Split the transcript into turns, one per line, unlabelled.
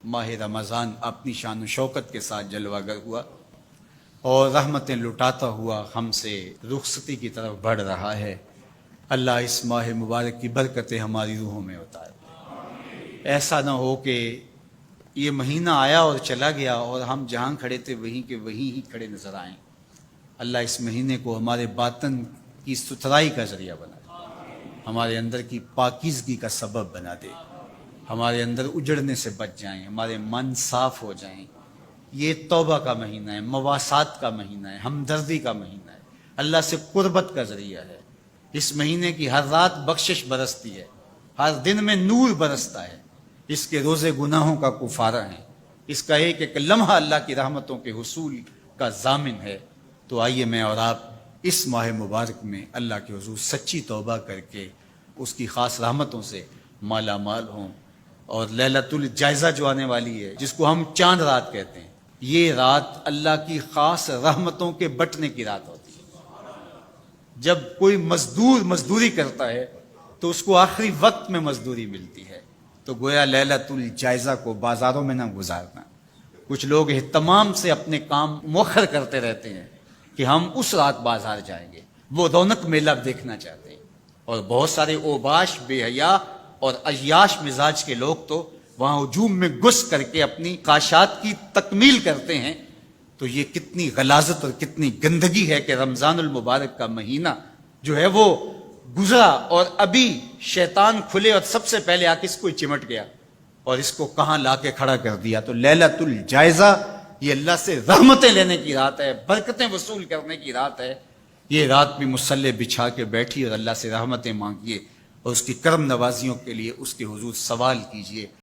ماہ رمضان اپنی شان و شوکت کے ساتھ جلوہ گر ہوا اور رحمتیں لٹاتا ہوا ہم سے رخصتی کی طرف بڑھ رہا ہے۔ اللہ اس ماہ مبارک کی برکتیں ہماری روحوں میں اتارے۔ ایسا نہ ہو کہ یہ مہینہ آیا اور چلا گیا اور ہم جہاں کھڑے تھے وہیں کے وہیں ہی کھڑے نظر آئیں۔ اللہ اس مہینے کو ہمارے باطن کی ستھرائی کا ذریعہ بنا دے، ہمارے اندر کی پاکیزگی کا سبب بنا دے، ہمارے اندر اجڑنے سے بچ جائیں، ہمارے من صاف ہو جائیں۔ یہ توبہ کا مہینہ ہے، مواسات کا مہینہ ہے، ہمدردی کا مہینہ ہے، اللہ سے قربت کا ذریعہ ہے۔ اس مہینے کی ہر رات بخشش برستی ہے، ہر دن میں نور برستا ہے، اس کے روزے گناہوں کا کفارہ ہیں، اس کا ایک ایک لمحہ اللہ کی رحمتوں کے حصول کا ضامن ہے۔ تو آئیے میں اور آپ اس ماہ مبارک میں اللہ کے حضور سچی توبہ کر کے اس کی خاص رحمتوں سے مالا مال ہوں۔ اور لیلۃ الجائزہ جو آنے والی ہے، جس کو ہم چاند رات کہتے ہیں، یہ رات اللہ کی خاص رحمتوں کے بٹنے کی رات ہوتی ہے۔ جب کوئی مزدور مزدوری کرتا ہے تو اس کو آخری وقت میں مزدوری ملتی ہے۔ تو گویا لیلۃ الجائزہ کو بازاروں میں نہ گزارنا۔ کچھ لوگ اہتمام سے اپنے کام مؤخر کرتے رہتے ہیں کہ ہم اس رات بازار جائیں گے، وہ رونق میلہ دیکھنا چاہتے ہیں۔ اور بہت سارے اوباش، بے حیا اور عیاش مزاج کے لوگ تو وہاں ہجوم میں گھس کر کے اپنی خواہشات کی تکمیل کرتے ہیں۔ تو یہ کتنی غلاظت اور کتنی گندگی ہے کہ رمضان المبارک کا مہینہ جو ہے وہ گزرا اور ابھی شیطان کھلے اور سب سے پہلے آ کے اس کو چمٹ گیا اور اس کو کہاں لا کے کھڑا کر دیا۔ تو لیلۃ الجائزہ یہ اللہ سے رحمتیں لینے کی رات ہے، برکتیں وصول کرنے کی رات ہے۔ یہ رات بھی مصلی بچھا کے بیٹھی اور اللہ سے رحمتیں مانگیے اور اس کی کرم نوازیوں کے لیے اس کے حضور سوال کیجیے۔